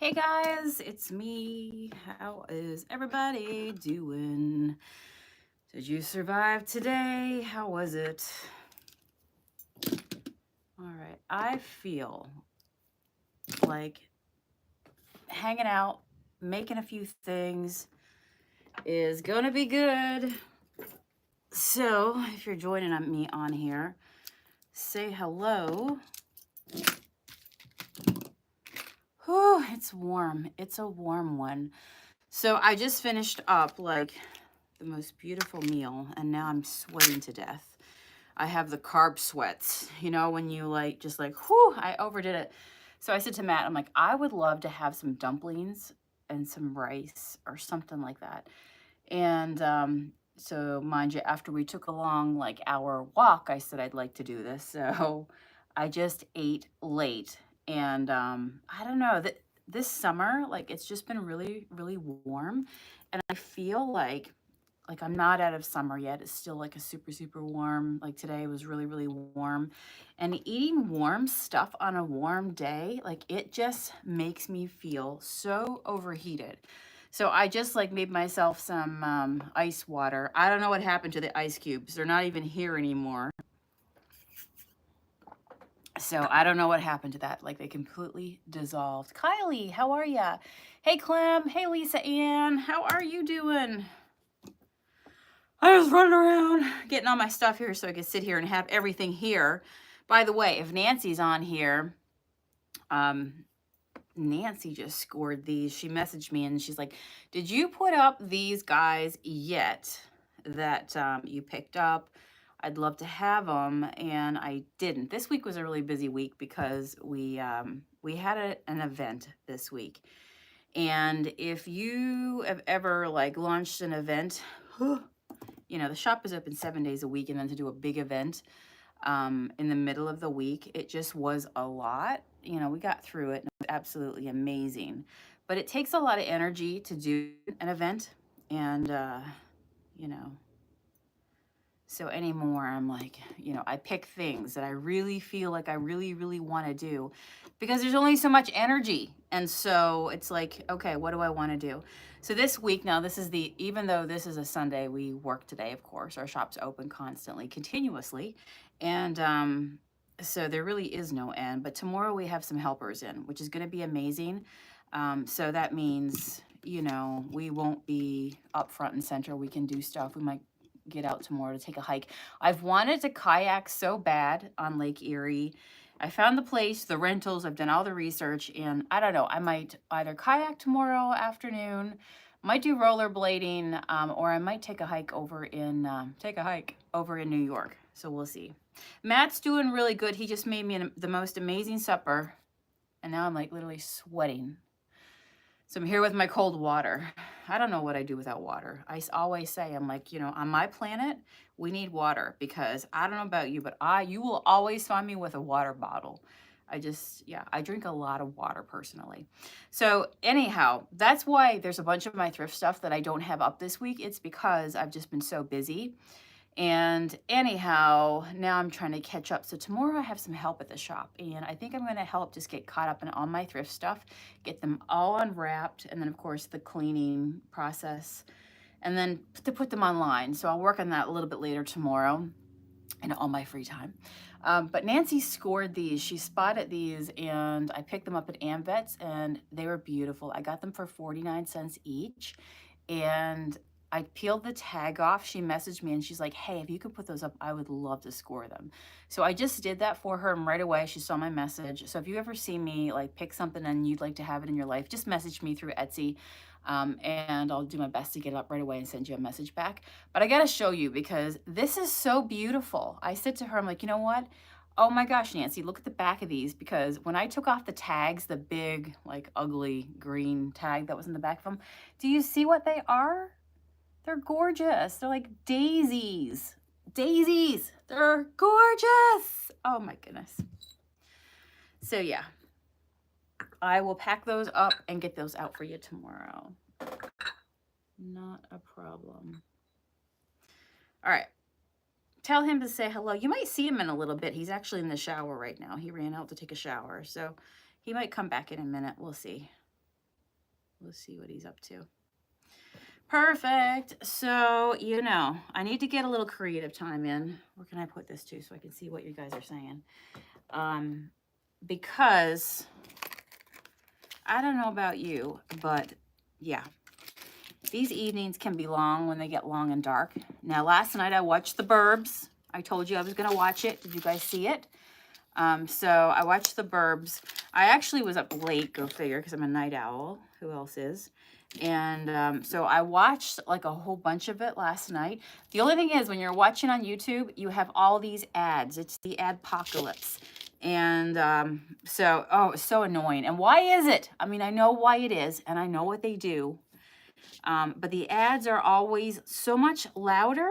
Hey guys, it's me. How is everybody doing? Did you survive today? How was it? All right, I feel like hanging out, making a few things is gonna be good. So, if you're joining me on here, say hello. Whew, it's warm. It's a warm one. So, I just finished up like the most beautiful meal, and now I'm sweating to death. I have the carb sweats, you know, when you like, just like, whew, I overdid it. So I said to Matt, I'm like, I would love to have some dumplings and some rice or something like that. And so mind you, after we took a long like hour walk, I said I'd like to do this. So I just ate late. And I don't know, that this summer, like it's just been really, really warm. And I feel like I'm not out of summer yet. It's still like a super, super warm. Like today was really, really warm. And eating warm stuff on a warm day, like it just makes me feel so overheated. So I just like made myself some ice water. I don't know what happened to the ice cubes. They're not even here anymore. So I don't know what happened to that. Like they completely dissolved. Kylie, how are ya? Hey Clem. Hey Lisa Ann. How are you doing? I was running around getting all my stuff here so I could sit here and have everything here. By the way, if Nancy's on here, Nancy just scored these. She messaged me and she's like, did you put up these guys yet that you picked up? I'd love to have them, and I didn't. This week was a really busy week because we had an event this week. And if you have ever like launched an event, you know, the shop is open 7 days a week, and then to do a big event in the middle of the week, it just was a lot. You know, we got through it, and it was absolutely amazing. But it takes a lot of energy to do an event, and you know, so anymore, I'm like, you know, I pick things that I really feel like I really, really want to do because there's only so much energy. And so it's like, okay, what do I want to do? So this week, now this is even though this is a Sunday, we work today, of course, our shop's open constantly, continuously. And so there really is no end. But tomorrow we have some helpers in, which is going to be amazing. So that means, you know, we won't be up front and center. We can do stuff. We might get out tomorrow to take a hike. I've wanted to kayak so bad on Lake Erie. I found the place, the rentals, I've done all the research, and I don't know, I might either kayak tomorrow afternoon, might do rollerblading, or I might take a hike over in New York. So we'll see. Matt's doing really good. He just made me the most amazing supper, and now I'm like literally sweating. So I'm here with my cold water. I don't know what I do without water. I always say, I'm like, you know, on my planet, we need water because I don't know about you, but you will always find me with a water bottle. I drink a lot of water personally. So anyhow, that's why there's a bunch of my thrift stuff that I don't have up this week. It's because I've just been so busy. And anyhow, now I'm trying to catch up. So tomorrow I have some help at the shop, and I think I'm going to help just get caught up in all my thrift stuff, get them all unwrapped, and then of course the cleaning process, and then to put them online. So I'll work on that a little bit later tomorrow in all my free time. But Nancy scored these. She spotted these, and I picked them up at AmVets, and they were beautiful. I got them for 49 cents each, and I peeled the tag off. She messaged me and she's like, hey, if you could put those up, I would love to score them. So I just did that for her, and right away she saw my message. So if you ever see me like pick something and you'd like to have it in your life, just message me through Etsy, and I'll do my best to get it up right away and send you a message back. But I gotta show you because this is so beautiful. I said to her, I'm like, you know what? Oh my gosh, Nancy, look at the back of these, because when I took off the tags, the big, like ugly green tag that was in the back of them, do you see what they are? They're gorgeous. They're like daisies. Daisies. They're gorgeous. Oh my goodness. So yeah, I will pack those up and get those out for you tomorrow. Not a problem. All right. Tell him to say hello. You might see him in a little bit. He's actually in the shower right now. He ran out to take a shower. So he might come back in a minute. We'll see. We'll see what he's up to. Perfect. So, you know, I need to get a little creative time in. Where can I put this to so I can see what you guys are saying? Because I don't know about you, but yeah, these evenings can be long when they get long and dark. Now, last night I watched The Burbs. I told you I was going to watch it. Did you guys see it? So I watched The Burbs. I actually was up late, go figure, because I'm a night owl. Who else is? And so I watched like a whole bunch of it last night. The only thing is, when you're watching on YouTube, you have all these ads. It's the adpocalypse. And oh, it's so annoying. And why is it? I mean, I know why it is, and I know what they do. But the ads are always so much louder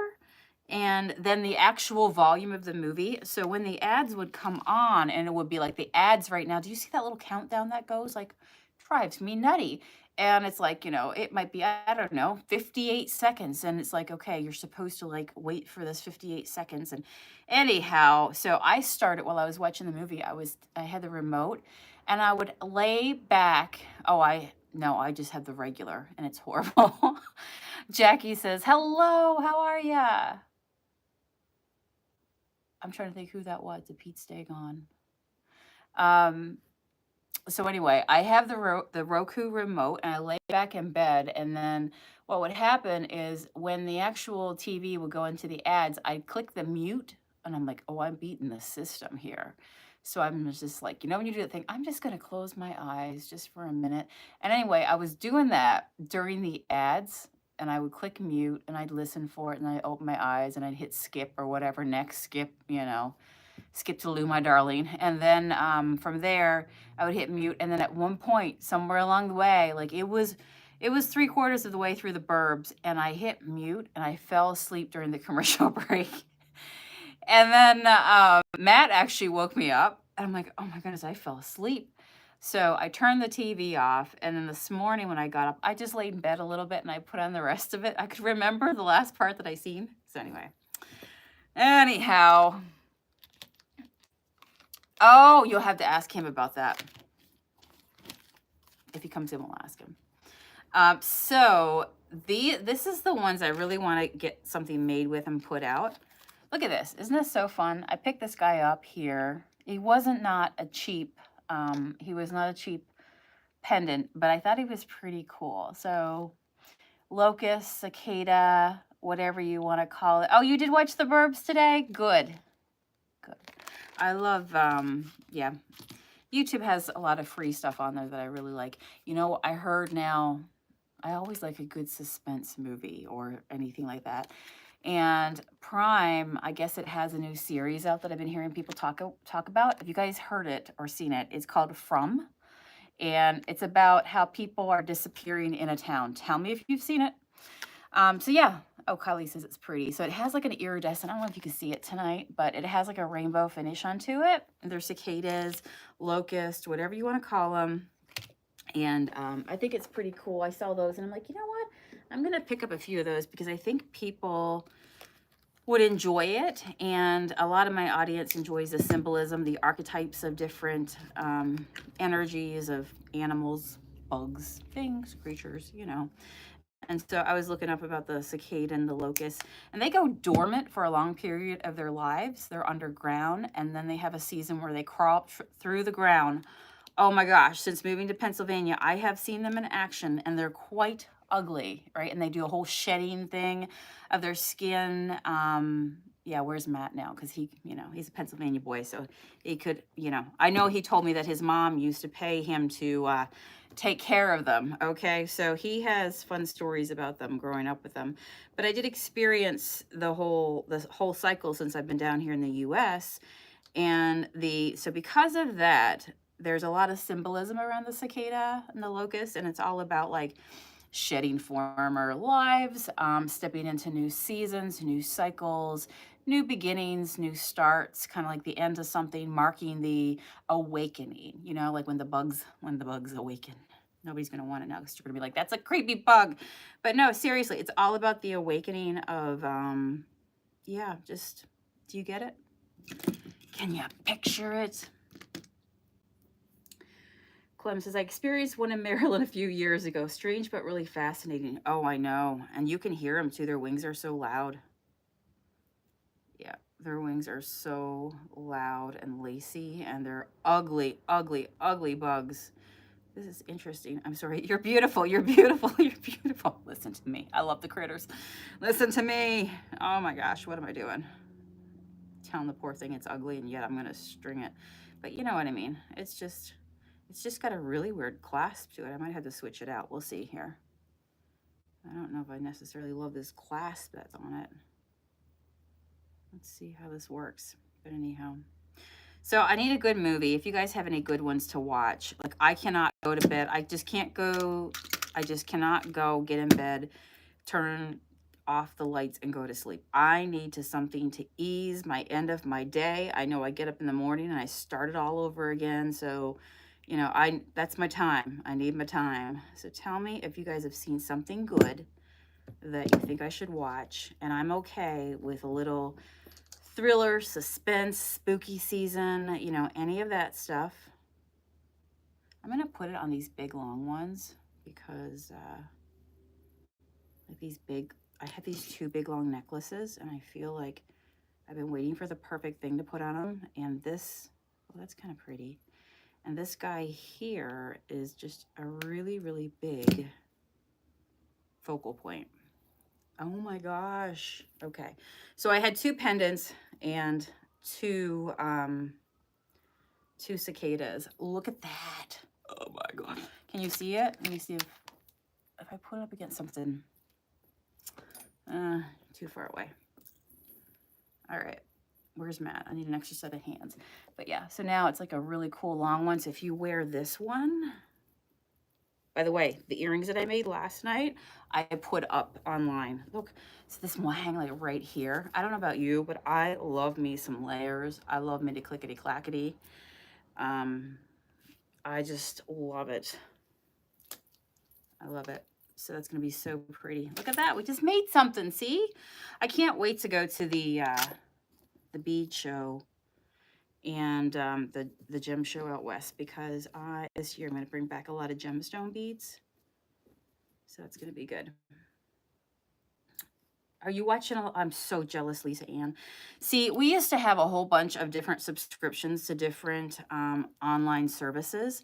and then the actual volume of the movie. So when the ads would come on and it would be like the ads right now, do you see that little countdown that goes? Like, drives me nutty. And it's like, you know, it might be, I don't know, 58 seconds. And it's like, okay, you're supposed to like wait for this 58 seconds. And anyhow, so I started while I was watching the movie. I had the remote and I would lay back. No, I just have the regular and it's horrible. Jackie says, hello, how are ya? I'm trying to think who that was, the Pete Stagon. So anyway, I have the Roku remote and I lay back in bed, and then what would happen is when the actual TV would go into the ads, I'd click the mute and I'm like, oh, I'm beating the system here. So I'm just like, you know, when you do that thing, I'm just going to close my eyes just for a minute. And anyway, I was doing that during the ads and I would click mute and I'd listen for it and I'd open my eyes and I'd hit skip or whatever, next skip, you know, skip to Lou, my darling. And then from there, I would hit mute. And then at one point, somewhere along the way, like it was 3/4 of the way through The Burbs, and I hit mute and I fell asleep during the commercial break. And then Matt actually woke me up, and I'm like, oh my goodness, I fell asleep. So I turned the TV off, and then this morning when I got up, I just laid in bed a little bit and I put on the rest of it. I could remember the last part that I seen. So anyhow. Oh, you'll have to ask him about that. If he comes in, we'll ask him. So this is the ones I really want to get something made with and put out. Look at this. Isn't this so fun? I picked this guy up here. He was not a cheap pendant, but I thought he was pretty cool. So locust, cicada, whatever you want to call it. Oh, you did watch The Burbs today? Good. I love, yeah. YouTube has a lot of free stuff on there that I really like. You know, I heard now, I always like a good suspense movie or anything like that. And Prime, I guess it has a new series out that I've been hearing people talk about. Have you guys heard it or seen it? It's called From. And it's about how people are disappearing in a town. Tell me if you've seen it. So yeah. Oh, Kylie says it's pretty. So it has like an iridescent, I don't know if you can see it tonight, but it has like a rainbow finish onto it. And there's cicadas, locust, whatever you want to call them. And I think it's pretty cool. I saw those and I'm like, you know what? I'm going to pick up a few of those because I think people would enjoy it. And a lot of my audience enjoys the symbolism, the archetypes of different energies of animals, bugs, things, creatures, you know. And so I was looking up about the cicada and the locust, and they go dormant for a long period of their lives. They're underground, and then they have a season where they crawl through the ground. Oh my gosh, since moving to Pennsylvania, I have seen them in action, and they're quite ugly, right? And they do a whole shedding thing of their skin. Yeah, where's Matt now? Because he, you know, he's a Pennsylvania boy, so he could, you know, I know he told me that his mom used to pay him to take care of them. Okay, so he has fun stories about them growing up with them. But I did experience the whole cycle since I've been down here in the U.S. And so because of that, there's a lot of symbolism around the cicada and the locust, and it's all about like shedding former lives, stepping into new seasons, new cycles, new beginnings, new starts, kind of like the end of something, marking the awakening, you know, like when the bugs awaken. Nobody's going to want to know because you're going to be like, that's a creepy bug. But no, seriously, it's all about the awakening of, yeah, just, do you get it? Can you picture it? Clem says, I experienced one in Maryland a few years ago. Strange, but really fascinating. Oh, I know. And you can hear them too. Their wings are so loud. Yeah, their wings are so loud and lacy, and they're ugly, ugly, ugly bugs. This is interesting. I'm sorry. You're beautiful. You're beautiful. You're beautiful. Listen to me. I love the critters. Listen to me. Oh my gosh, what am I doing? Telling the poor thing it's ugly, and yet I'm gonna string it. But you know what I mean. It's just got a really weird clasp to it. I might have to switch it out. We'll see here. I don't know if I necessarily love this clasp that's on it. Let's see how this works. But anyhow. So I need a good movie. If you guys have any good ones to watch. Like I cannot go to bed. I just cannot go get in bed, turn off the lights and go to sleep. I need something to ease my end of my day. I know I get up in the morning and I start it all over again. So, you know, that's my time. I need my time. So tell me if you guys have seen something good that you think I should watch. And I'm okay with a little thriller, suspense, spooky season, you know, any of that stuff. I'm going to put it on these big long ones because like these big, I have these two big long necklaces and I feel like I've been waiting for the perfect thing to put on them. And this, well, that's kind of pretty. And this guy here is just a really, really big focal point. Oh my gosh. Okay. So I had two pendants and two cicadas. Look at that. Oh my god. Can you see it? Let me see if I put it up against something. Too far away. All right. Where's Matt? I need an extra set of hands. But yeah, so now it's like a really cool long one. So if you wear this one, by the way, the earrings that I made last night, I put up online. Look, so this will hang like right here. I don't know about you, but I love me some layers. I love me to clickety clackety. I just love it. I love it. So that's going to be so pretty. Look at that. We just made something. See? I can't wait to go to the bead show and the gem show out west because this year I'm going to bring back a lot of gemstone beads. So it's going to be good. Are you watching? I'm so jealous, Lisa Ann. See, we used to have a whole bunch of different subscriptions to different online services.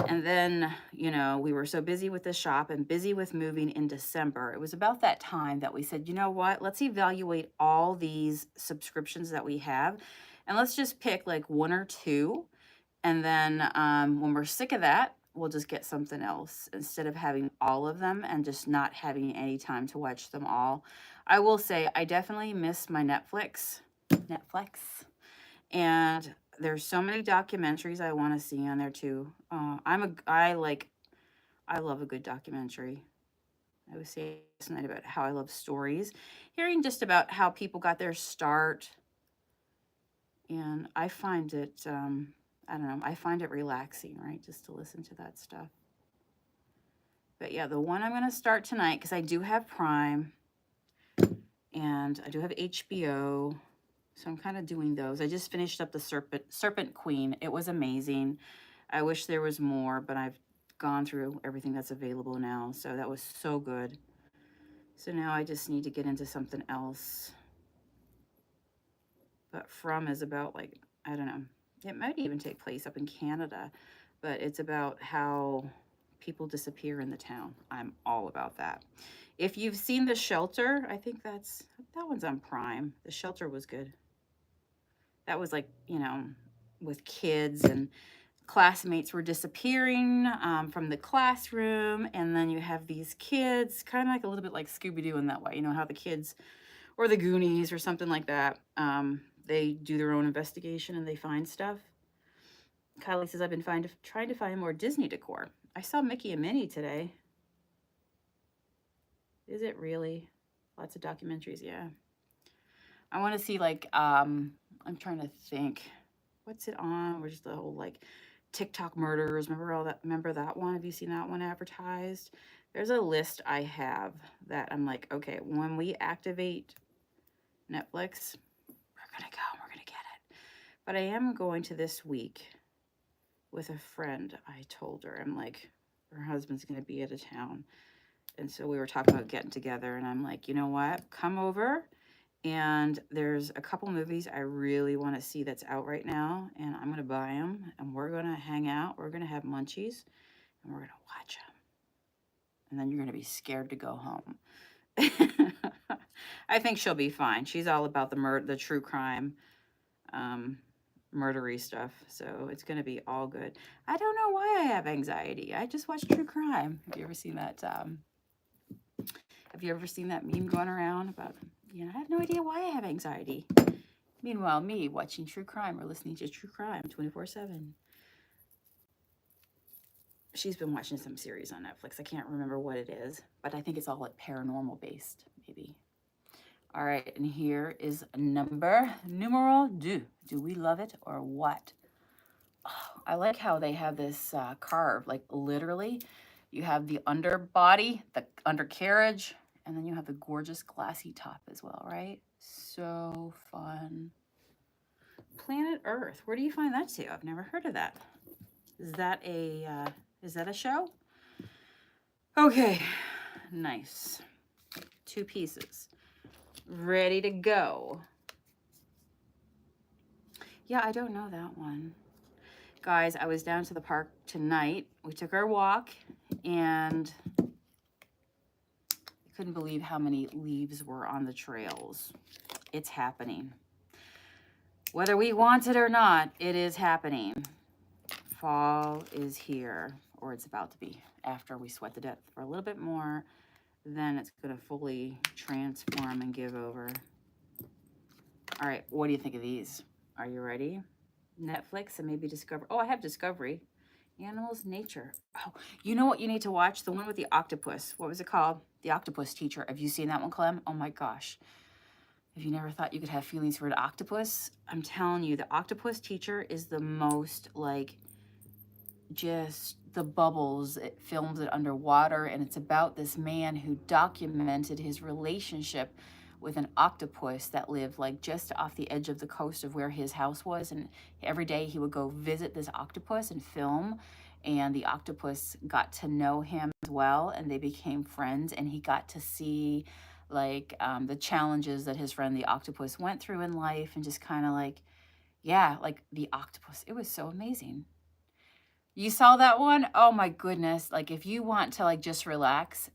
And then, you know, we were so busy with the shop and busy with moving in December. It was about that time that we said, you know what, let's evaluate all these subscriptions that we have. And let's just pick like one or two. And then when we're sick of that, we'll just get something else instead of having all of them and just not having any time to watch them all. I will say I definitely miss my Netflix. And there's so many documentaries I want to see on there too. I love a good documentary. I was saying last night about how I love stories, hearing just about how people got their start. And I find it, I don't know, I find it relaxing, right? Just to listen to that stuff. But yeah, the one I'm going to start tonight, because I do have Prime and I do have HBO. So I'm kind of doing those. I just finished up the Serpent Queen. It was amazing. I wish there was more, but I've gone through everything that's available now. So that was so good. So now I just need to get into something else. But From is about like, I don't know. It might even take place up in Canada, but it's about how people disappear in the town. I'm all about that. If you've seen The Shelter, I think that one's on Prime. The Shelter was good. That was like, you know, with kids and classmates were disappearing from the classroom. And then you have these kids, kind of like a little bit like Scooby-Doo in that way. You know how the kids, or the Goonies or something like that, they do their own investigation and they find stuff. Kylie says, I've been trying to find more Disney decor. I saw Mickey and Minnie today. Is it really? Lots of documentaries, yeah. I want to see like, I'm trying to think. What's it on? Where's the whole like TikTok murders? Remember that one? Have you seen that one advertised? There's a list I have that I'm like, okay, when we activate Netflix, we're gonna go, we're gonna get it. But I am going to this week with a friend. I told her, I'm like, her husband's going to be out of town. And so we were talking about getting together. And I'm like, you know what? Come over. And there's a couple movies I really want to see that's out right now. And I'm going to buy them. And we're going to hang out. We're going to have munchies. And we're going to watch them. And then you're going to be scared to go home. I think she'll be fine. She's all about the true crime, murdery stuff. So it's going to be all good. I don't know why I have anxiety. I just watch true crime. Have you ever seen that? Have you ever seen that meme going around about, I have no idea why I have anxiety. Meanwhile, me watching true crime or listening to true crime 24/7. She's been watching some series on Netflix. I can't remember what it is, but I think it's all like paranormal based, maybe. All right, and here is numero deux. Do we love it or what? Oh, I like how they have this carved, like literally. You have the underbody, the undercarriage, and then you have the gorgeous glassy top as well, right? So fun. Planet Earth. Where do you find that too? I've never heard of that. Is that a show? Okay, nice. 2 pieces. Ready to go. Yeah, I don't know that one. Guys, I was down to the park tonight. We took our walk and I couldn't believe how many leaves were on the trails. It's happening. Whether we want it or not, it is happening. Fall is here, or it's about to be. After we sweat to death for a little bit more, then it's going to fully transform and give over. All right, what do you think of these? Are you ready? Netflix and maybe Discovery. Oh, I have Discovery. Animals, Nature. Oh, you know what you need to watch? The one with the octopus. What was it called? The Octopus Teacher. Have you seen that one, Clem? Oh my gosh. If you never thought you could have feelings for an octopus, I'm telling you, the Octopus Teacher is the most like just the bubbles. It films it underwater, and it's about this man who documented his relationship with an octopus that lived like just off the edge of the coast of where his house was, and every day he would go visit this octopus and film, and the octopus got to know him as well, and they became friends, and he got to see like the challenges that his friend the octopus went through in life, and just kind of like, yeah, like the octopus. It was so amazing. You saw that one? Oh my goodness. Like if you want to like just relax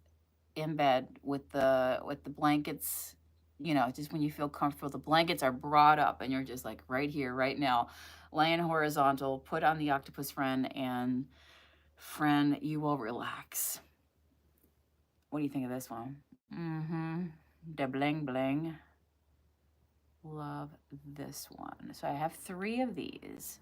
in bed with the blankets, just when you feel comfortable, the blankets are brought up and you're just like right here, right now, laying horizontal, put on the octopus friend, and friend, you will relax. What do you think of this one? The bling bling. Love this one. So I have 3 of these.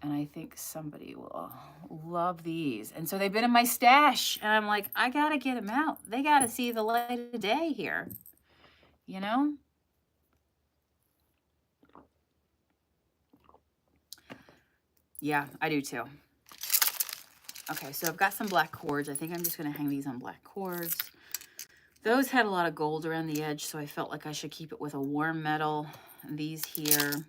And I think somebody will love these. And so they've been in my stash. And I'm like, I got to get them out. They got to see the light of day here. You know? Yeah, I do too. Okay, so I've got some black cords. I think I'm just going to hang these on black cords. Those had a lot of gold around the edge, so I felt like I should keep it with a warm metal. These here,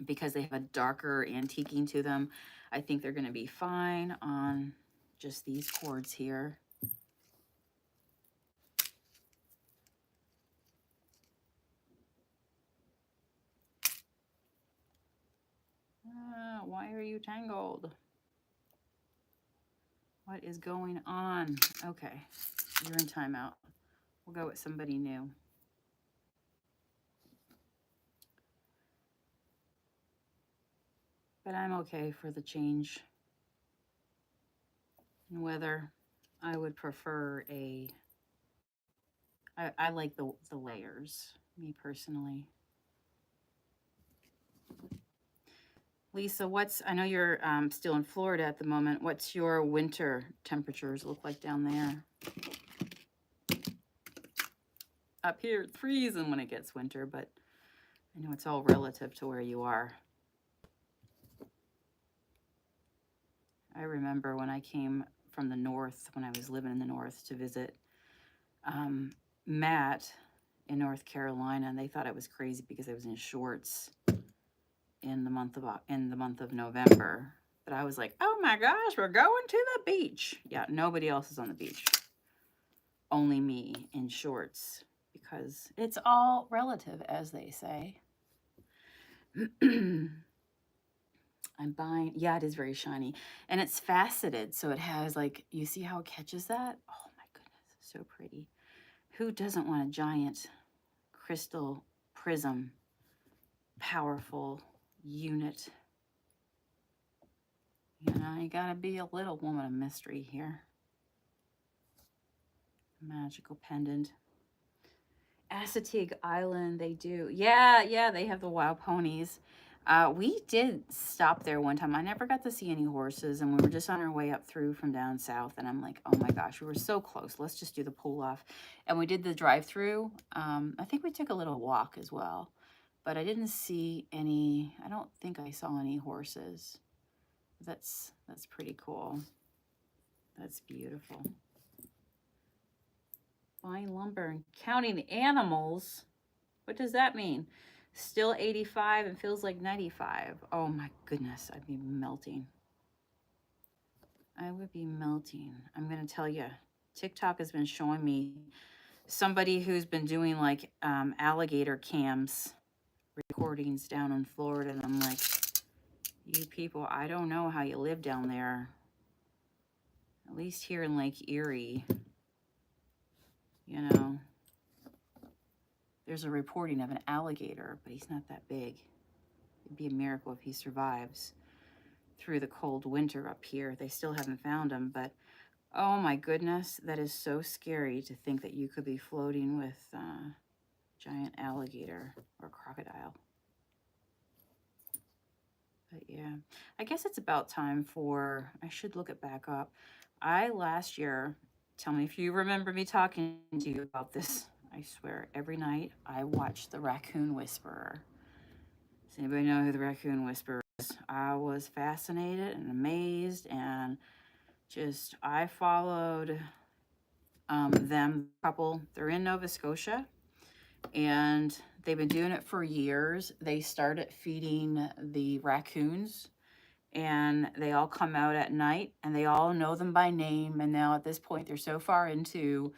because they have a darker antiquing to them, I think they're going to be fine on just these cords here. Why are you tangled? What is going on? Okay, you're in timeout. We'll go with somebody new. But I'm okay for the change. Whether I would prefer I like the layers, me personally. Lisa, I know you're still in Florida at the moment. What's your winter temperatures look like down there? Up here, it's freezing when it gets winter, but I know it's all relative to where you are. I remember when I came from the north, when I was living in the north to visit Matt in North Carolina, and they thought I was crazy because I was in shorts in the month of November. But I was like, oh my gosh, we're going to the beach. Yeah, nobody else is on the beach. Only me in shorts, because it's all relative, as they say. I'm buying, yeah, it is very shiny. And it's faceted, so it has like, you see how it catches that? Oh my goodness, so pretty. Who doesn't want a giant crystal prism, powerful unit? You know, you gotta be a little woman of mystery here. Magical pendant. Assateague Island, they do. Yeah, they have the wild ponies. We did stop there one time. I never got to see any horses, and we were just on our way up through from down south, and I'm like, oh my gosh, we were so close. Let's just do the pull off. And we did the drive-through. I think we took a little walk as well, but I didn't see any, I don't think I saw any horses. That's pretty cool. That's beautiful. Buying lumber and counting animals. What does that mean? Still 85 and feels like 95. Oh my goodness, I'd be melting. I would be melting. I'm going to tell you, TikTok has been showing me somebody who's been doing like alligator cams recordings down in Florida. And I'm like, you people, I don't know how you live down there. At least here in Lake Erie, you know, there's a reporting of an alligator, but he's not that big. It'd be a miracle if he survives through the cold winter up here. They still haven't found him, but oh my goodness, that is so scary to think that you could be floating with giant alligator or crocodile. But yeah, I guess it's about time for, I should look it back up. Last year, tell me if you remember me talking to you about this. I swear, every night I watched The Raccoon Whisperer. Does anybody know who The Raccoon Whisperer is? I was fascinated and amazed, and just, I followed them, couple. They're in Nova Scotia, and they've been doing it for years. They started feeding the raccoons, and they all come out at night, and they all know them by name. And now at this point, they're so far into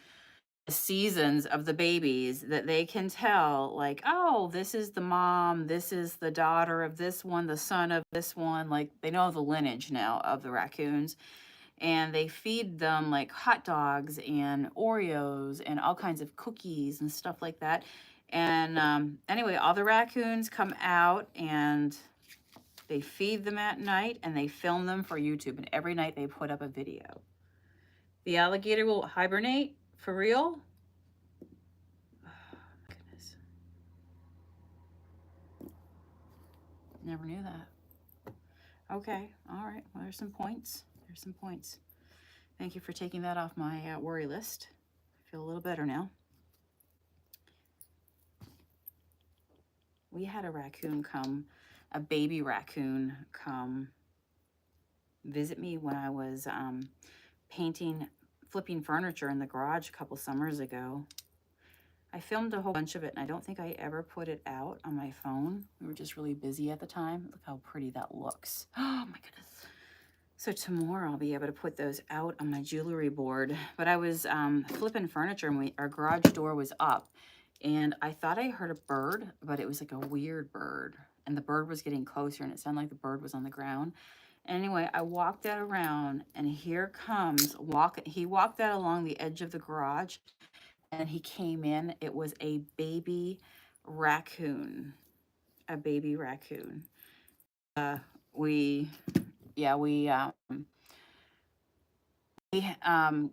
the seasons of the babies that they can tell, like, oh, this is the mom, this is the daughter of this one, the son of this one. Like, they know the lineage now of the raccoons. And they feed them like hot dogs and Oreos and all kinds of cookies and stuff like that. And anyway, all the raccoons come out and they feed them at night, and they film them for YouTube, and every night they put up a video. The alligator will hibernate for real? Oh, goodness. Never knew that. Okay, all right. Well, there's some points. There's some points. Thank you for taking that off my worry list. I feel a little better now. We had a raccoon come, a baby raccoon come visit me when I was flipping furniture in the garage a couple summers ago. I filmed a whole bunch of it, and I don't think I ever put it out on my phone. We were just really busy at the time. Look how pretty that looks. Oh my goodness. So tomorrow I'll be able to put those out on my jewelry board. But I was flipping furniture, and our garage door was up, and I thought I heard a bird, but it was like a weird bird. And the bird was getting closer, and it sounded like the bird was on the ground. Anyway, I walked that around, and here comes, he walked that along the edge of the garage, and he came in. It was a baby raccoon. A baby raccoon. We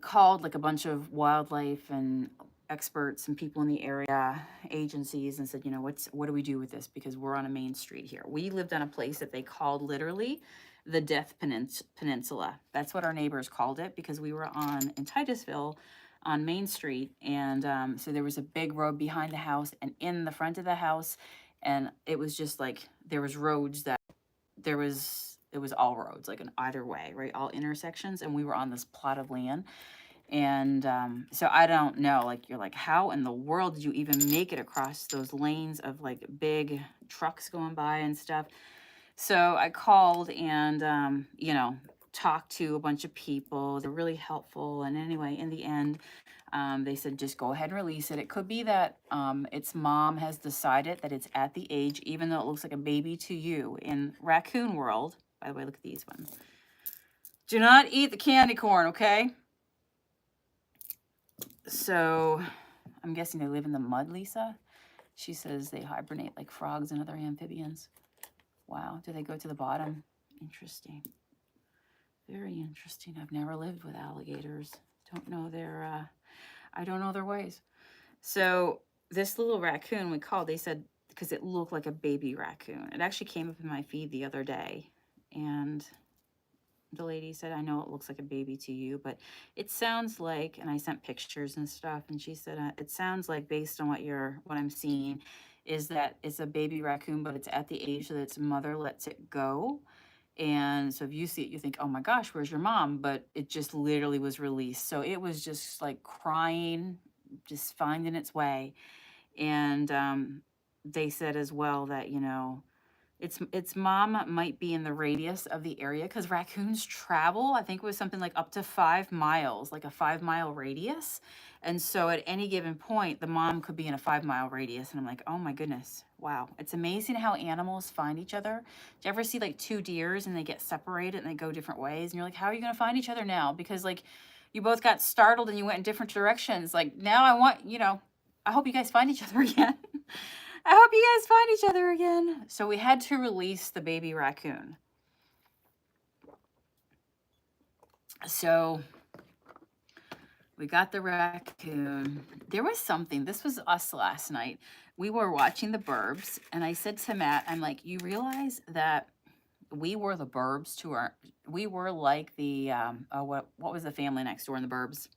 called like a bunch of wildlife and experts and people in the area, agencies, and said, you know, what do we do with this? Because we're on a main street here. We lived on a place that they called literally the Death Peninsula. That's what our neighbors called it, because we were in Titusville on Main Street. And so there was a big road behind the house and in the front of the house. And it was just like, there was roads that it was all roads, like in either way, right? All intersections. And we were on this plot of land. And so I don't know, like, you're like, how in the world did you even make it across those lanes of like big trucks going by and stuff? So I called and, you know, talked to a bunch of people. They're really helpful. And anyway, in the end, they said, just go ahead and release it. It could be that its mom has decided that it's at the age, even though it looks like a baby to you. In raccoon world, by the way, look at these ones. Do not eat the candy corn, okay? So I'm guessing they live in the mud, Lisa. She says they hibernate like frogs and other amphibians. Wow, do they go to the bottom? Interesting. Very interesting. I've never lived with alligators. Don't know their, I don't know their ways. So this little raccoon we called, they said, because it looked like a baby raccoon. It actually came up in my feed the other day. And the lady said, I know it looks like a baby to you, but it sounds like, and I sent pictures and stuff, and she said, it sounds like based on what I'm seeing, is that it's a baby raccoon, but it's at the age that its mother lets it go. And so if you see it, you think, oh my gosh, where's your mom? But it just literally was released. So it was just like crying, just finding its way. And they said as well that, you know, its mom might be in the radius of the area because raccoons travel, I think it was something like up to 5 miles, like a 5-mile radius. And so at any given point, the mom could be in a 5-mile radius. And I'm like, oh my goodness, wow. It's amazing how animals find each other. Do you ever see like 2 deers and they get separated and they go different ways? And you're like, how are you going to find each other now? Because like you both got startled and you went in different directions. Like now I want, you know, I hope you guys find each other again. I hope you guys find each other again. So we had to release the baby raccoon. So we got the raccoon. There was something, this was us last night. We were watching the Burbs, and I said to Matt, I'm like, you realize that we were the Burbs to our, we were like the, what was the family next door in the Burbs?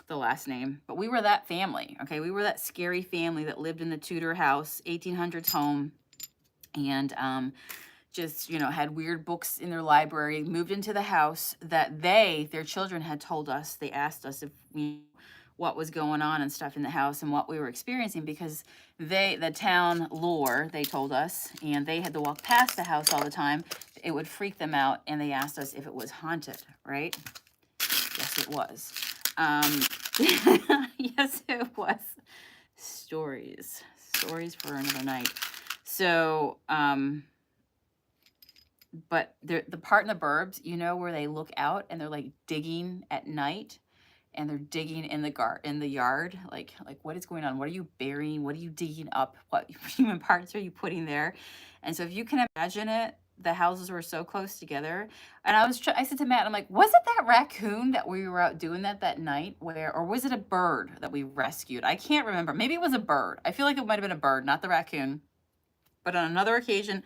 The last name, but we were that family, okay? We were that scary family that lived in the Tudor house, 1800s home, and just, you know, had weird books in their library, moved into the house that their children had told us. They asked us if we, what was going on and stuff in the house and what we were experiencing because the town lore, they told us, and they had to walk past the house all the time. It would freak them out, and they asked us if it was haunted, right? Yes, it was. Yes, it was. Stories for another night. So, but the part in the Burbs, you know, where they look out and they're like digging at night, and they're digging in the yard, like what is going on? What are you burying? What are you digging up? What human parts are you putting there? And so if you can imagine it, the houses were so close together. And I said to Matt, I'm like, was it that raccoon that we were out doing that night or was it a bird that we rescued? I can't remember. Maybe it was a bird. I feel like it might've been a bird, not the raccoon. But on another occasion,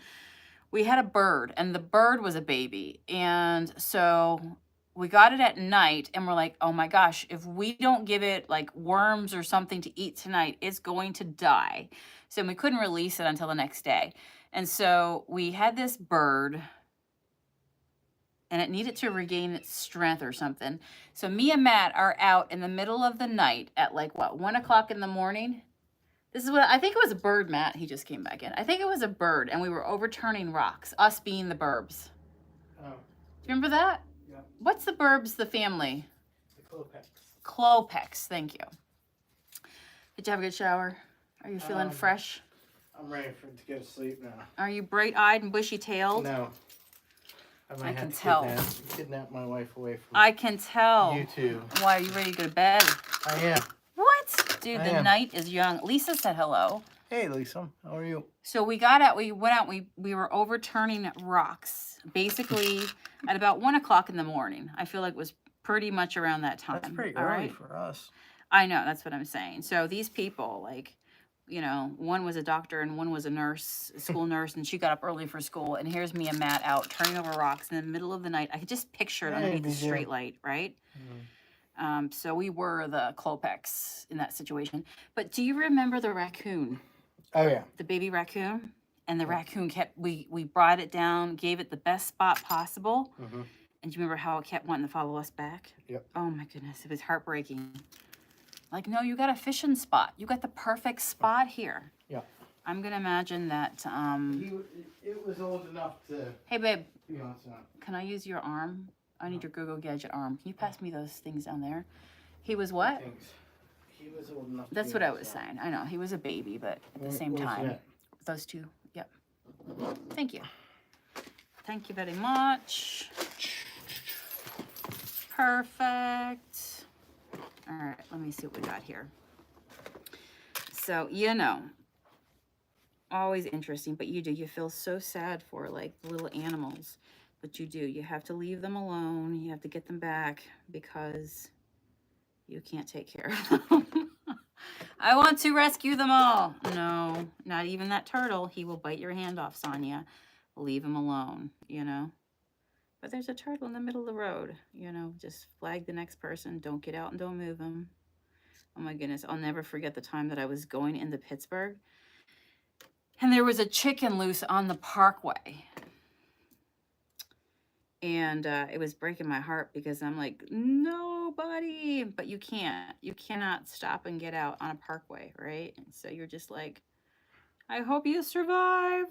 we had a bird, and the bird was a baby. And so we got it at night, and we're like, oh my gosh, if we don't give it like worms or something to eat tonight, it's going to die. So we couldn't release it until the next day. And so we had this bird, and it needed to regain its strength or something. So me and Matt are out in the middle of the night at like, 1 o'clock in the morning? This is what, I think it was a bird, Matt. He just came back in. I think it was a bird, and we were overturning rocks, us being the Burbs. Oh. Do you remember that? Yeah. What's the Burbs, the family? The Klopex. Klopex, thank you. Did you have a good shower? Are you feeling fresh? I'm ready to go to sleep now. Are you bright-eyed and bushy-tailed? No. I can tell. Kidnap my wife away from I can tell. you two. Why, are you ready to go to bed? I am. What? Dude, the night is young. Lisa said hello. Hey, Lisa. How are you? So we went out, we were overturning rocks, basically at about 1 o'clock in the morning. I feel like it was pretty much around that time. That's pretty early for us. I know, that's what I'm saying. So these people, like, you know, one was a doctor and one was a nurse, a school nurse, and she got up early for school. And here's me and Matt out turning over rocks in the middle of the night. I could just picture it underneath the street light, right? Mm-hmm. So we were the Klopex in that situation. But do you remember the raccoon? Oh, yeah. The baby raccoon? And the raccoon we brought it down, gave it the best spot possible. Mm-hmm. And do you remember how it kept wanting to follow us back? Yep. Oh my goodness, it was heartbreaking. Like, no, you got a fishing spot. You got the perfect spot here. Yeah. I'm gonna imagine that. It was old enough to Hey, babe. be on some. Can I use your arm? I need your Google Gadget arm. Can you pass me those things down there? He was what? Things. He was old enough. That's what I was saying. I know he was a baby, but at the same time, those two. Yep. Thank you. Thank you very much. Perfect. All right, let me see what we got here. So, always interesting, but you feel so sad for like the little animals, but you have to leave them alone. You have to get them back because you can't take care of them. I want to rescue them all. No, not even that turtle. He will bite your hand off, Sonia. Leave him alone, But there's a turtle in the middle of the road, just flag the next person. Don't get out and don't move him. Oh my goodness, I'll never forget the time that I was going into Pittsburgh and there was a chicken loose on the parkway. And it was breaking my heart because I'm like, nobody, but you cannot stop and get out on a parkway, right? And so you're just like, I hope you survive.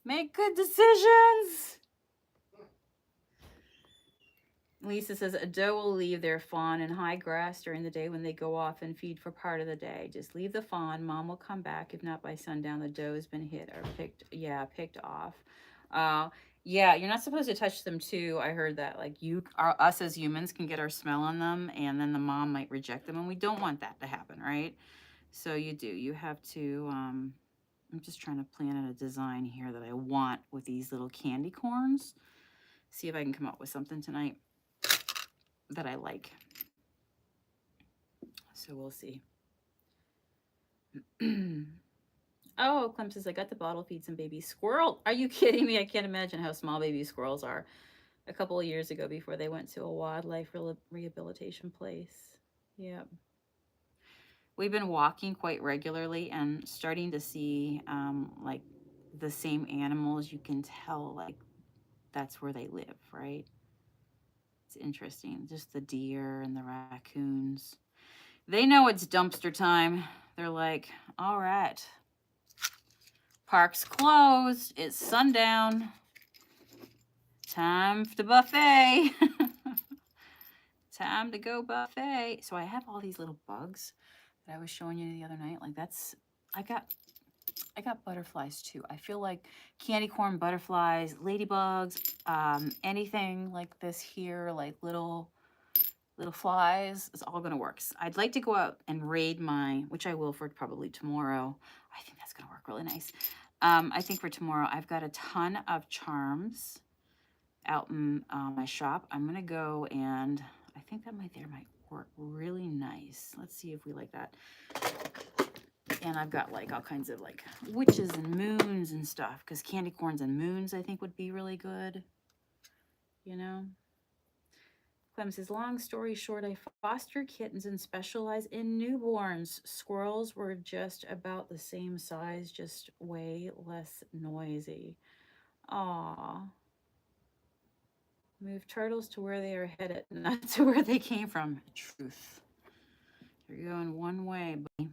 Make good decisions. Lisa says a doe will leave their fawn in high grass during the day when they go off and feed for part of the day. Just leave the fawn. Mom will come back. If not by sundown, the doe has been hit or picked off. Yeah, you're not supposed to touch them too. I heard that. Like us as humans can get our smell on them, and then the mom might reject them, and we don't want that to happen, right? So you have to. I'm just trying to plan out a design here that I want with these little candy corns. See if I can come up with something tonight that I like. So we'll see. Oh, Clem says, I got the bottle feed some baby squirrel. Are you kidding me? I can't imagine how small baby squirrels are. A couple of years ago before they went to a wildlife rehabilitation place. Yep. We've been walking quite regularly and starting to see like the same animals. You can tell like that's where they live, right? It's interesting. Just the deer and the raccoons. They know it's dumpster time. They're like, all right, park's closed. It's sundown. Time for the buffet. Time to go buffet. So I have all these little bugs that I was showing you the other night. Like I got butterflies too. I feel like candy corn, butterflies, ladybugs, anything like this here, like little flies, is all gonna work. I'd like to go out and raid which I will for probably tomorrow. I think that's gonna work really nice. I think for tomorrow, I've got a ton of charms out in my shop. I'm gonna go and I think that might work really nice. Let's see if we like that. And I've got like all kinds of like witches and moons and stuff because candy corns and moons I think would be really good. Clem says, long story short, I foster kittens and specialize in newborns. Squirrels were just about the same size, just way less noisy. Aw. Move turtles to where they are headed, not to where they came from. Truth. You're going one way, buddy.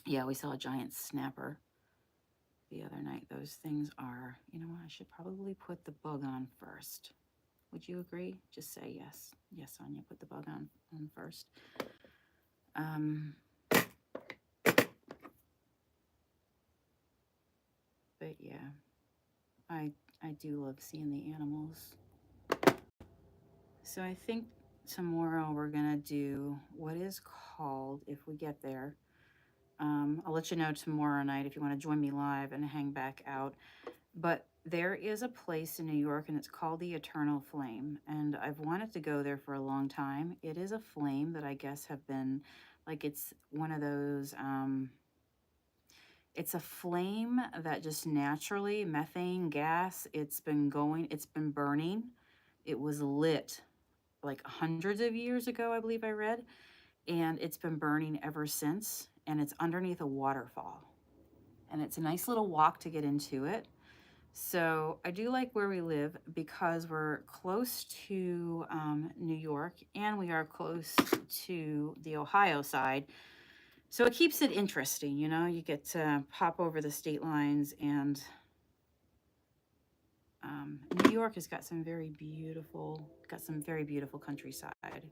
Yeah, we saw a giant snapper the other night. Those things are, you know what, I should probably put the bug on first. Would you agree? Just say yes. Yes, Sonia, put the bug on first. But yeah, I do love seeing the animals. So I think tomorrow we're gonna do what is called, if we get there, I'll let you know tomorrow night if you want to join me live and hang back out. But there is a place in New York and it's called the Eternal Flame. And I've wanted to go there for a long time. It is a flame that I guess have been, like it's one of those, it's a flame that just naturally, methane gas, it's been burning. It was lit like hundreds of years ago, I believe I read. And it's been burning ever since. And it's underneath a waterfall. And it's a nice little walk to get into it. So I do like where we live because we're close to New York and we are close to the Ohio side. So it keeps it interesting, you know, you get to pop over the state lines, and New York has got some very beautiful, countryside.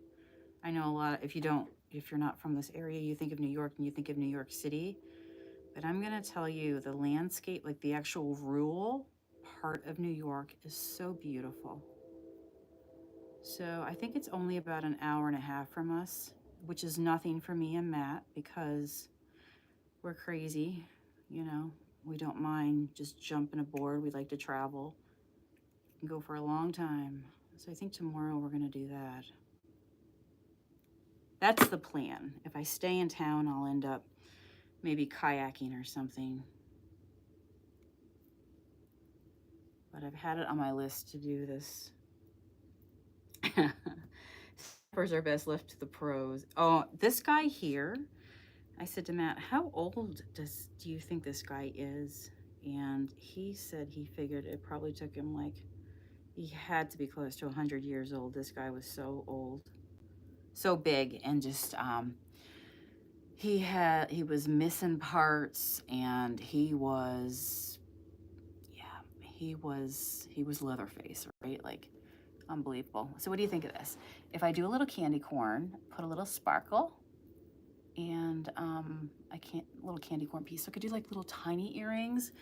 I know a lot, if you're not from this area, you think of New York and you think of New York City. But I'm going to tell you, the landscape, like the actual rural part of New York, is so beautiful. So I think it's only about an hour and a half from us, which is nothing for me and Matt because we're crazy. You know, we don't mind just jumping aboard. We like to travel and go for a long time. So I think tomorrow we're going to do that. That's the plan. If I stay in town, I'll end up maybe kayaking or something. But I've had it on my list to do this. First, our best left to the pros. Oh, this guy here, I said to Matt, how old do you think this guy is? And he said he figured it probably took him like, he had to be close to 100 years old. This guy was so old, so big, and just he was missing parts, and he was Leatherface, right? Like, unbelievable. So what do you think of this? If I do a little candy corn, put a little sparkle, and little candy corn piece. So I could do like little tiny earrings,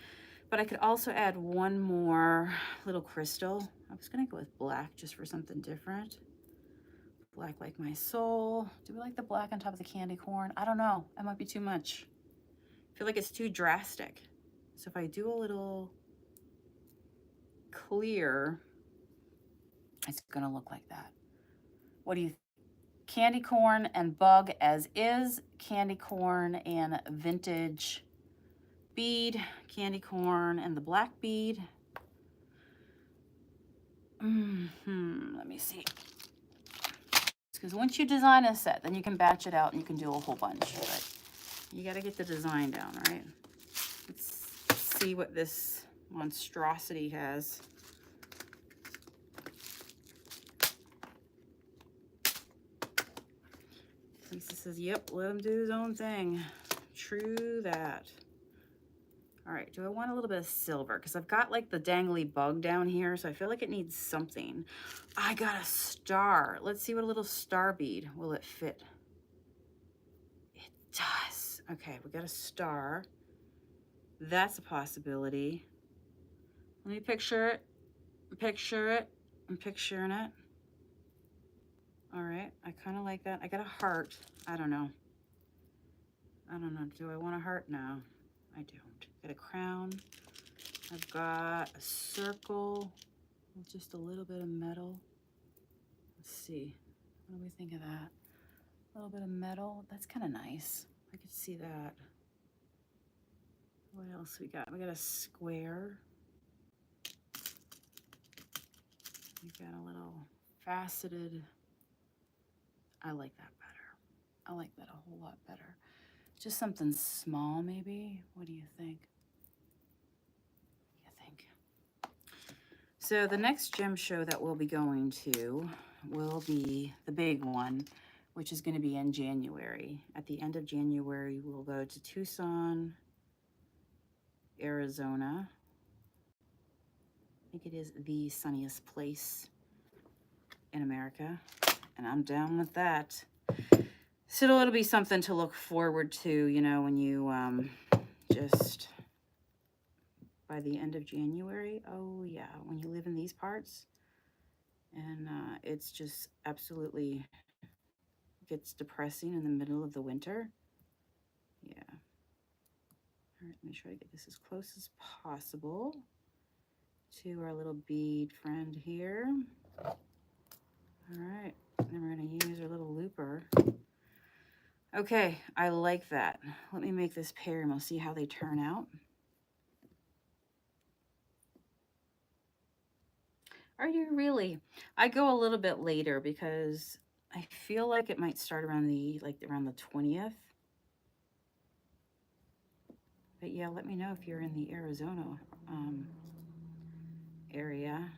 but I could also add one more little crystal. I was gonna go with black just for something different. Black like my soul. Do we like the black on top of the candy corn? I don't know. That might be too much. I feel like it's too drastic. So if I do a little clear, it's gonna look like that. What do you think? Candy corn and bug as is, candy corn and vintage bead, candy corn and the black bead. Let me see. Because once you design a set, then you can batch it out and you can do a whole bunch. But you got to get the design down, right? Let's see what this monstrosity has. Lisa says, yep, let him do his own thing. True that. All right, do I want a little bit of silver? Because I've got like the dangly bug down here, so I feel like it needs something. I got a star. Let's see what a little star bead will it fit. It does. Okay, we got a star. That's a possibility. Let me picture it. Picture it. I'm picturing it. All right, I kind of like that. I got a heart. I don't know. Do I want a heart? No, I don't. Got a crown. I've got a circle with just a little bit of metal. Let's see. What do we think of that? A little bit of metal. That's kind of nice. I could see that. What else we got? We got a square. We got a little faceted. I like that better. I like that a whole lot better. Just something small, maybe. What do you think? So the next gem show that we'll be going to will be the big one, which is going to be in January. At the end of January, we'll go to Tucson, Arizona. I think it is the sunniest place in America, and I'm down with that. So it'll be something to look forward to, you know, when you just by the end of January. Oh yeah, when you live in these parts, and it's just absolutely gets depressing in the middle of the winter. Yeah. All right, let me try to get this as close as possible to our little bead friend here. All right, then we're gonna use our little looper. Okay, I like that. Let me make this pair and we'll see how they turn out. Are you really? I go a little bit later because I feel like it might start around the 20th. But yeah, let me know if you're in the Arizona area.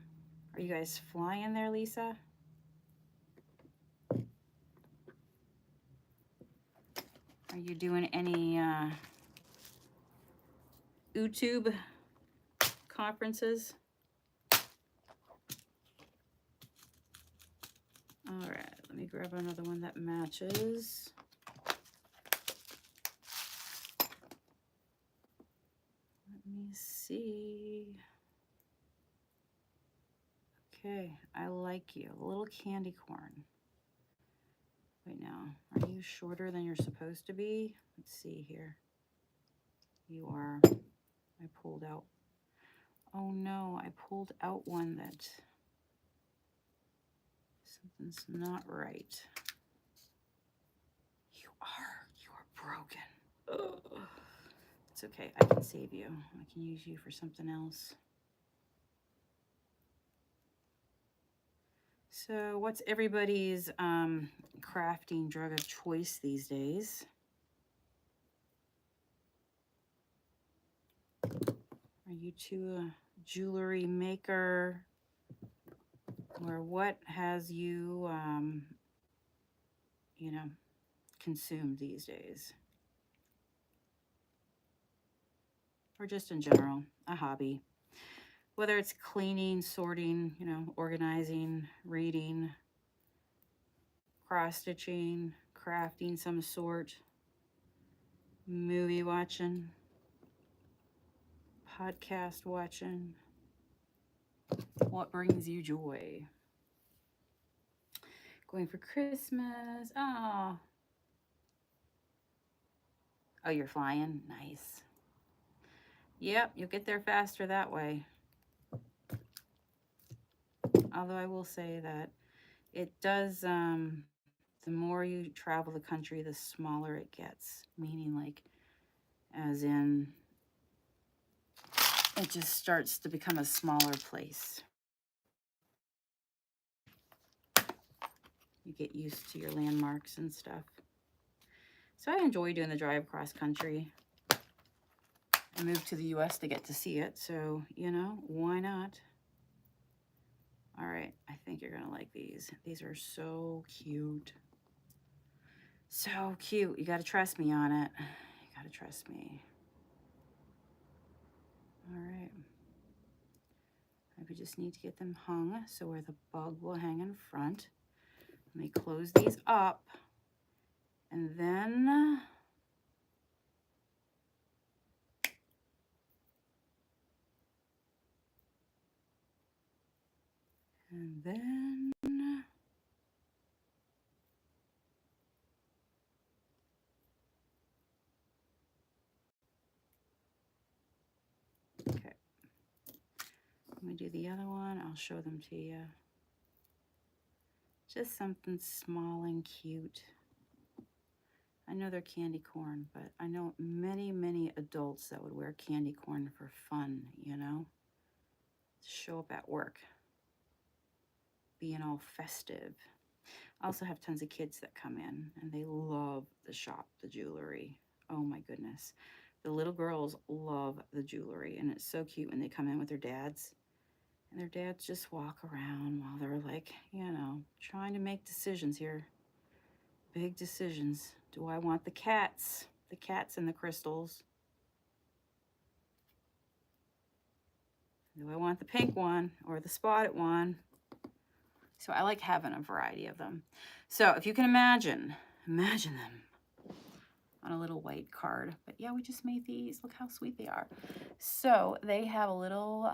Are you guys flying there, Lisa? Are you doing any YouTube conferences? All right, let me grab another one that matches. Let me see. Okay, I like you. A little candy corn. Wait now, are you shorter than you're supposed to be? Let's see here. You are. I pulled out. Oh no, I pulled out one that something's not right. You are broken. Ugh. It's okay, I can save you. I can use you for something else. So what's everybody's crafting drug of choice these days? Are you two a jewelry maker? Or what has you, you know, consumed these days? Or just in general, a hobby. Whether it's cleaning, sorting, you know, organizing, reading, cross-stitching, crafting some sort, movie watching, podcast watching. What brings you joy? Going for Christmas. Oh. Oh, you're flying? Nice. Yep, you'll get there faster that way. Although I will say that it does, the more you travel the country, the smaller it gets. Meaning, like, as in, it just starts to become a smaller place. You get used to your landmarks and stuff. So I enjoy doing the drive across country. I moved to the US to get to see it, so, you know, why not? All right, I think you're gonna like these. These are so cute. So cute. You gotta trust me on it. You gotta trust me. All right. We just need to get them hung so where the bug will hang in front. Let me close these up. And then okay. Let me do the other one. I'll show them to you. Just something small and cute. I know they're candy corn, but I know many, many adults that would wear candy corn for fun, you know? Show up at work. Being all festive. I also have tons of kids that come in and they love the shop, the jewelry. Oh my goodness. The little girls love the jewelry and it's so cute when they come in with their dads. And their dads just walk around while they're like, you know, trying to make decisions here. Big decisions. Do I want the cats and the crystals? Do I want the pink one or the spotted one? So I like having a variety of them. So if you can imagine them on a little white card. But yeah, we just made these. Look how sweet they are. So they have a little,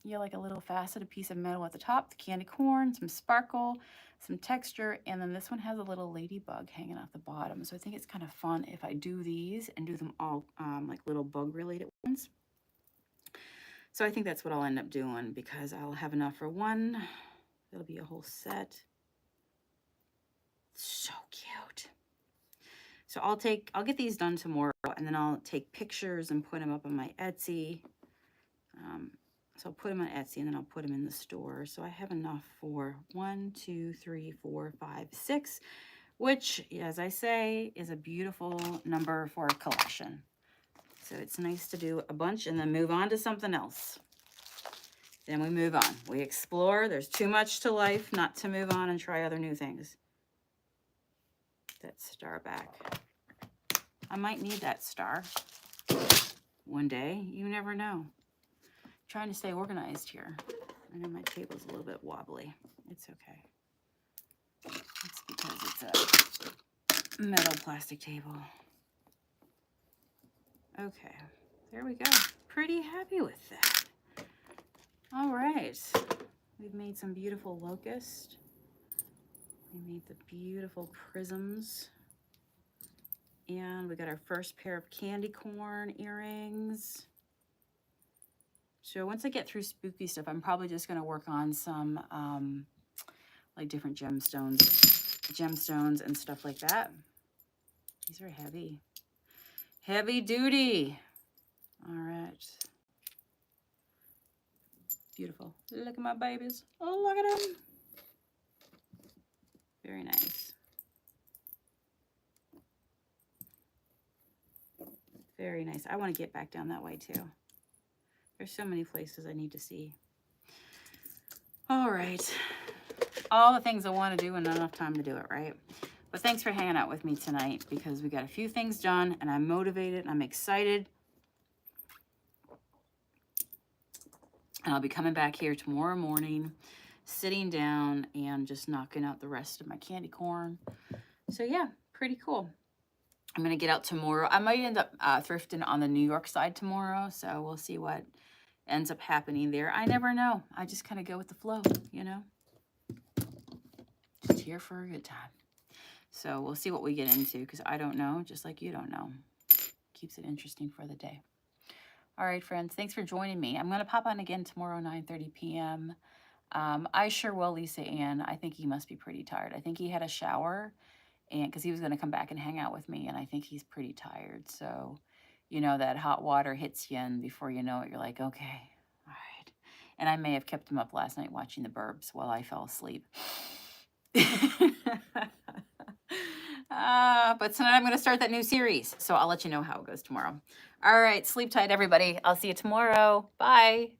yeah, like a little faceted piece of metal at the top, the candy corn, some sparkle, some texture, and then this one has a little ladybug hanging off the bottom. So I think it's kind of fun if I do these and do them all like little bug related ones. So I think that's what I'll end up doing because I'll have enough for one. It'll be a whole set. So cute. So I'll get these done tomorrow and then I'll take pictures and put them up on my Etsy. So I'll put them on Etsy and then I'll put them in the store. So I have enough for 1, 2, 3, 4, 5, 6, which, as I say, is a beautiful number for a collection. So it's nice to do a bunch and then move on to something else. Then we move on. We explore. There's too much to life not to move on and try other new things. That star back. I might need that star one day. You never know. Trying to stay organized here. I know my table's a little bit wobbly. It's okay. It's because it's a metal plastic table. Okay, there we go. Pretty happy with that. All right, we've made some beautiful locust. We made the beautiful prisms. And we got our first pair of candy corn earrings. So once I get through spooky stuff, I'm probably just going to work on some like different gemstones and stuff like that. These are heavy. Heavy duty. All right. Beautiful. Look at my babies. Oh, look at them. Very nice. Very nice. I want to get back down that way too. There's so many places I need to see. All right. All the things I want to do and not enough time to do it, right? But thanks for hanging out with me tonight because we got a few things done and I'm motivated and I'm excited. And I'll be coming back here tomorrow morning, sitting down and just knocking out the rest of my candy corn. So yeah, pretty cool. I'm going to get out tomorrow. I might end up thrifting on the New York side tomorrow. So we'll see what ends up happening there. I never know. I just kind of go with the flow, you know. Just here for a good time. So we'll see what we get into because I don't know, just like you don't know. Keeps it interesting for the day. All right, friends, thanks for joining me. I'm going to pop on again tomorrow, 9:30 p.m. I sure will, Lisa Ann. I think he must be pretty tired. I think he had a shower and because he was going to come back and hang out with me, and I think he's pretty tired. So, you know, that hot water hits you, and before you know it, you're like, okay, all right. And I may have kept him up last night watching The Burbs while I fell asleep. But tonight I'm going to start that new series, so I'll let you know how it goes tomorrow. All right, sleep tight, everybody. I'll see you tomorrow. Bye.